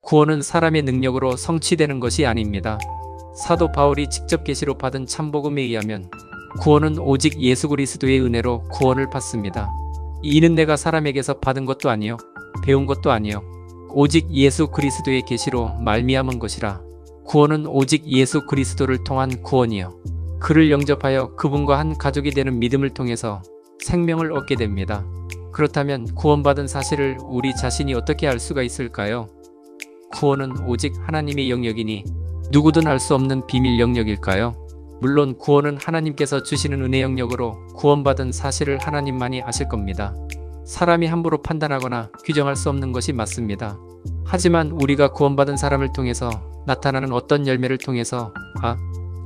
구원은 사람의 능력으로 성취되는 것이 아닙니다. 사도 바울이 직접 계시로 받은 참복음에 의하면 구원은 오직 예수 그리스도의 은혜로 구원을 받습니다. 이는 내가 사람에게서 받은 것도 아니요 배운 것도 아니요 오직 예수 그리스도의 계시로 말미암은 것이라. 구원은 오직 예수 그리스도를 통한 구원이요 그를 영접하여 그분과 한 가족이 되는 믿음을 통해서 생명을 얻게 됩니다. 그렇다면 구원받은 사실을 우리 자신이 어떻게 알 수가 있을까요? 구원은 오직 하나님의 영역이니 누구든 알 수 없는 비밀 영역일까요? 물론 구원은 하나님께서 주시는 은혜 영역으로 구원받은 사실을 하나님만이 아실 겁니다. 사람이 함부로 판단하거나 규정할 수 없는 것이 맞습니다. 하지만 우리가 구원받은 사람을 통해서 나타나는 어떤 열매를 통해서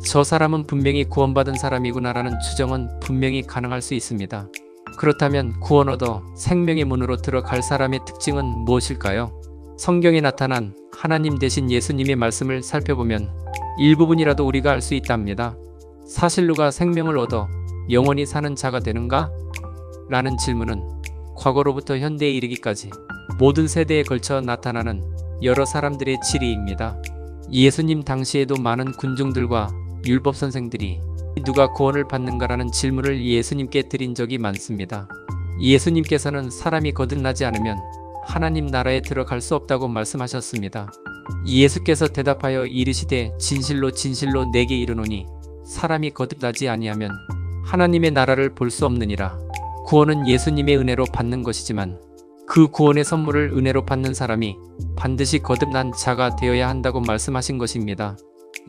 저 사람은 분명히 구원받은 사람이구나라는 추정은 분명히 가능할 수 있습니다. 그렇다면 구원 얻어 생명의 문으로 들어갈 사람의 특징은 무엇일까요? 성경에 나타난 하나님 대신 예수님의 말씀을 살펴보면 일부분이라도 우리가 알 수 있답니다. 사실 누가 생명을 얻어 영원히 사는 자가 되는가? 라는 질문은 과거로부터 현대에 이르기까지 모든 세대에 걸쳐 나타나는 여러 사람들의 질의입니다. 예수님 당시에도 많은 군중들과 율법 선생들이 누가 구원을 받는가라는 질문을 예수님께 드린 적이 많습니다. 예수님께서는 사람이 거듭나지 않으면 하나님 나라에 들어갈 수 없다고 말씀하셨습니다. 예수께서 대답하여 이르시되 진실로 진실로 내게 이르노니 사람이 거듭나지 아니하면 하나님의 나라를 볼 수 없느니라. 구원은 예수님의 은혜로 받는 것이지만 그 구원의 선물을 은혜로 받는 사람이 반드시 거듭난 자가 되어야 한다고 말씀하신 것입니다.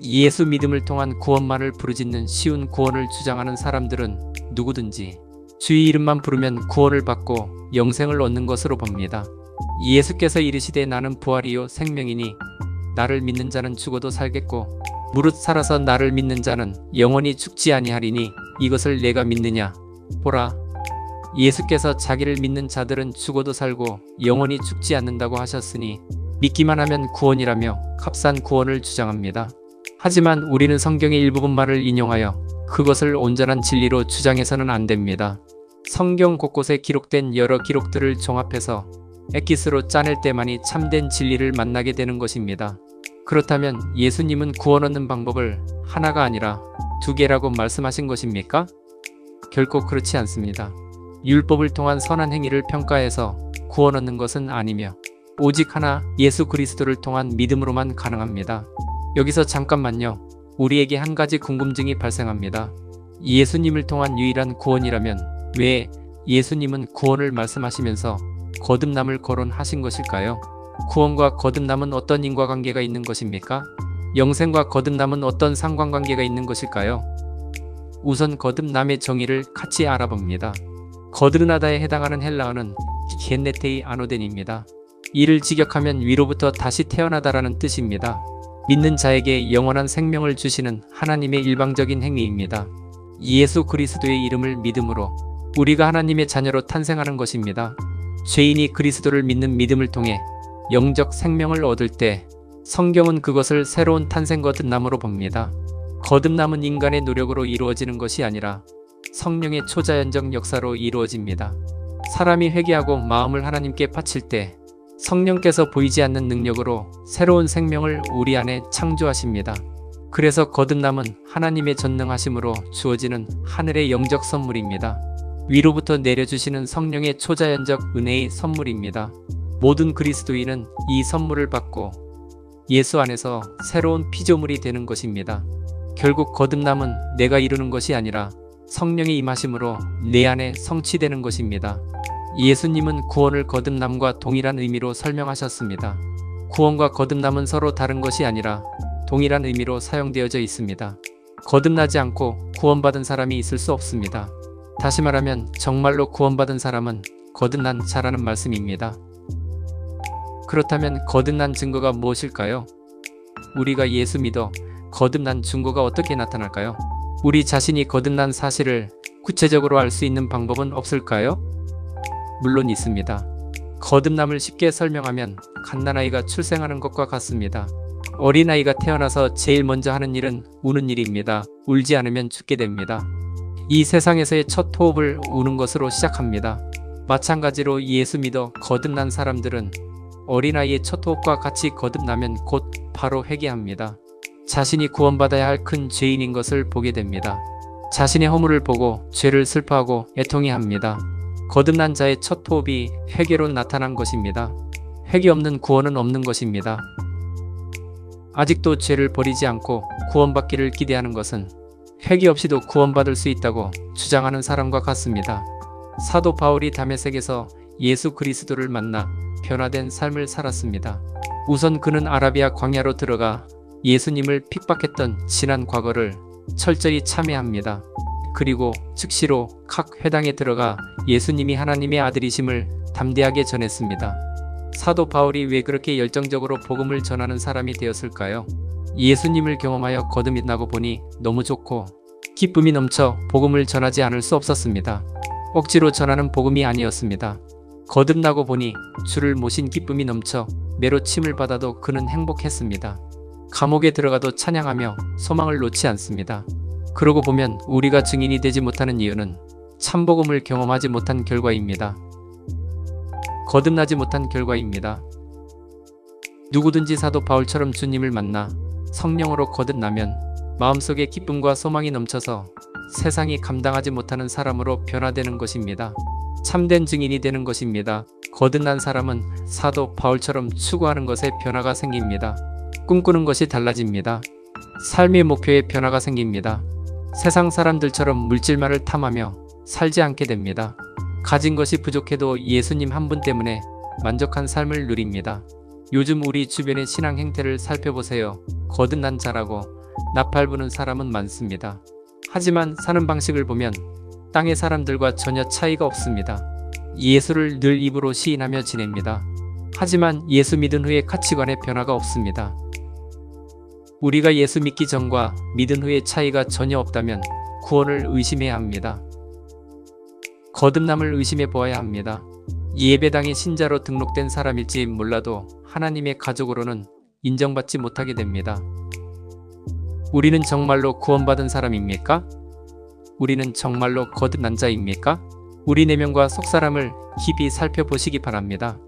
예수 믿음을 통한 구원만을 부르짖는 쉬운 구원을 주장하는 사람들은 누구든지 주의 이름만 부르면 구원을 받고 영생을 얻는 것으로 봅니다. 예수께서 이르시되 나는 부활이요 생명이니 나를 믿는 자는 죽어도 살겠고 무릇 살아서 나를 믿는 자는 영원히 죽지 아니하리니 이것을 내가 믿느냐? 보라, 예수께서 자기를 믿는 자들은 죽어도 살고 영원히 죽지 않는다고 하셨으니 믿기만 하면 구원이라며 값싼 구원을 주장합니다. 하지만 우리는 성경의 일부분 말을 인용하여 그것을 온전한 진리로 주장해서는 안 됩니다. 성경 곳곳에 기록된 여러 기록들을 종합해서 엑기스로 짜낼 때만이 참된 진리를 만나게 되는 것입니다. 그렇다면 예수님은 구원 얻는 방법을 하나가 아니라 두 개라고 말씀하신 것입니까? 결코 그렇지 않습니다. 율법을 통한 선한 행위를 평가해서 구원 얻는 것은 아니며 오직 하나 예수 그리스도를 통한 믿음으로만 가능합니다. 여기서 잠깐만요. 우리에게 한 가지 궁금증이 발생합니다. 예수님을 통한 유일한 구원이라면 왜 예수님은 구원을 말씀하시면서 거듭남을 거론하신 것일까요? 구원과 거듭남은 어떤 인과관계가 있는 것입니까? 영생과 거듭남은 어떤 상관관계가 있는 것일까요? 우선 거듭남의 정의를 같이 알아봅니다. 거드르나다에 해당하는 헬라어는 겐네테이 아노덴입니다. 이를 직역하면 위로부터 다시 태어나다라는 뜻입니다. 믿는 자에게 영원한 생명을 주시는 하나님의 일방적인 행위입니다. 예수 그리스도의 이름을 믿음으로 우리가 하나님의 자녀로 탄생하는 것입니다. 죄인이 그리스도를 믿는 믿음을 통해 영적 생명을 얻을 때 성경은 그것을 새로운 탄생 거듭남으로 봅니다. 거듭남은 인간의 노력으로 이루어지는 것이 아니라 성령의 초자연적 역사로 이루어집니다. 사람이 회개하고 마음을 하나님께 바칠 때 성령께서 보이지 않는 능력으로 새로운 생명을 우리 안에 창조하십니다. 그래서 거듭남은 하나님의 전능하심으로 주어지는 하늘의 영적 선물입니다. 위로부터 내려주시는 성령의 초자연적 은혜의 선물입니다. 모든 그리스도인은 이 선물을 받고 예수 안에서 새로운 피조물이 되는 것입니다. 결국 거듭남은 내가 이루는 것이 아니라 성령의 임하심으로 내 안에 성취되는 것입니다. 예수님은 구원을 거듭남과 동일한 의미로 설명하셨습니다. 구원과 거듭남은 서로 다른 것이 아니라 동일한 의미로 사용되어져 있습니다. 거듭나지 않고 구원받은 사람이 있을 수 없습니다. 다시 말하면 정말로 구원받은 사람은 거듭난 자라는 말씀입니다. 그렇다면 거듭난 증거가 무엇일까요? 우리가 예수 믿어 거듭난 증거가 어떻게 나타날까요? 우리 자신이 거듭난 사실을 구체적으로 알 수 있는 방법은 없을까요? 물론 있습니다. 거듭남을 쉽게 설명하면 갓난아이가 출생하는 것과 같습니다. 어린아이가 태어나서 제일 먼저 하는 일은 우는 일입니다. 울지 않으면 죽게 됩니다. 이 세상에서의 첫 호흡을 우는 것으로 시작합니다. 마찬가지로 예수 믿어 거듭난 사람들은 어린아이의 첫 호흡과 같이 거듭나면 곧 바로 회개합니다. 자신이 구원받아야 할 큰 죄인인 것을 보게 됩니다. 자신의 허물을 보고 죄를 슬퍼하고 애통해합니다. 거듭난 자의 첫 호흡이 회개로 나타난 것입니다. 회개 없는 구원은 없는 것입니다. 아직도 죄를 버리지 않고 구원받기를 기대하는 것은 회개 없이도 구원받을 수 있다고 주장하는 사람과 같습니다. 사도 바울이 다메섹에서 예수 그리스도를 만나 변화된 삶을 살았습니다. 우선 그는 아라비아 광야로 들어가 예수님을 핍박했던 지난 과거를 철저히 참회합니다. 그리고 즉시로 각 회당에 들어가 예수님이 하나님의 아들이심을 담대하게 전했습니다. 사도 바울이 왜 그렇게 열정적으로 복음을 전하는 사람이 되었을까요? 예수님을 경험하여 거듭이 나고 보니 너무 좋고 기쁨이 넘쳐 복음을 전하지 않을 수 없었습니다. 억지로 전하는 복음이 아니었습니다. 거듭나고 보니 주를 모신 기쁨이 넘쳐 매로 침을 받아도 그는 행복했습니다. 감옥에 들어가도 찬양하며 소망을 놓지 않습니다. 그러고 보면 우리가 증인이 되지 못하는 이유는 참복음을 경험하지 못한 결과입니다. 거듭나지 못한 결과입니다. 누구든지 사도 바울처럼 주님을 만나 성령으로 거듭나면 마음속에 기쁨과 소망이 넘쳐서 세상이 감당하지 못하는 사람으로 변화되는 것입니다. 참된 증인이 되는 것입니다. 거듭난 사람은 사도 바울처럼 추구하는 것에 변화가 생깁니다. 꿈꾸는 것이 달라집니다. 삶의 목표에 변화가 생깁니다. 세상 사람들처럼 물질만을 탐하며 살지 않게 됩니다. 가진 것이 부족해도 예수님 한 분 때문에 만족한 삶을 누립니다. 요즘 우리 주변의 신앙 행태를 살펴보세요. 거듭난 자라고 나팔 부는 사람은 많습니다. 하지만 사는 방식을 보면 땅의 사람들과 전혀 차이가 없습니다. 예수를 늘 입으로 시인하며 지냅니다. 하지만 예수 믿은 후에 가치관에 변화가 없습니다. 우리가 예수 믿기 전과 믿은 후의 차이가 전혀 없다면 구원을 의심해야 합니다. 거듭남을 의심해 보아야 합니다. 예배당의 신자로 등록된 사람일지 몰라도 하나님의 가족으로는 인정받지 못하게 됩니다. 우리는 정말로 구원받은 사람입니까? 우리는 정말로 거듭난 자입니까? 우리 내면과 속사람을 깊이 살펴보시기 바랍니다.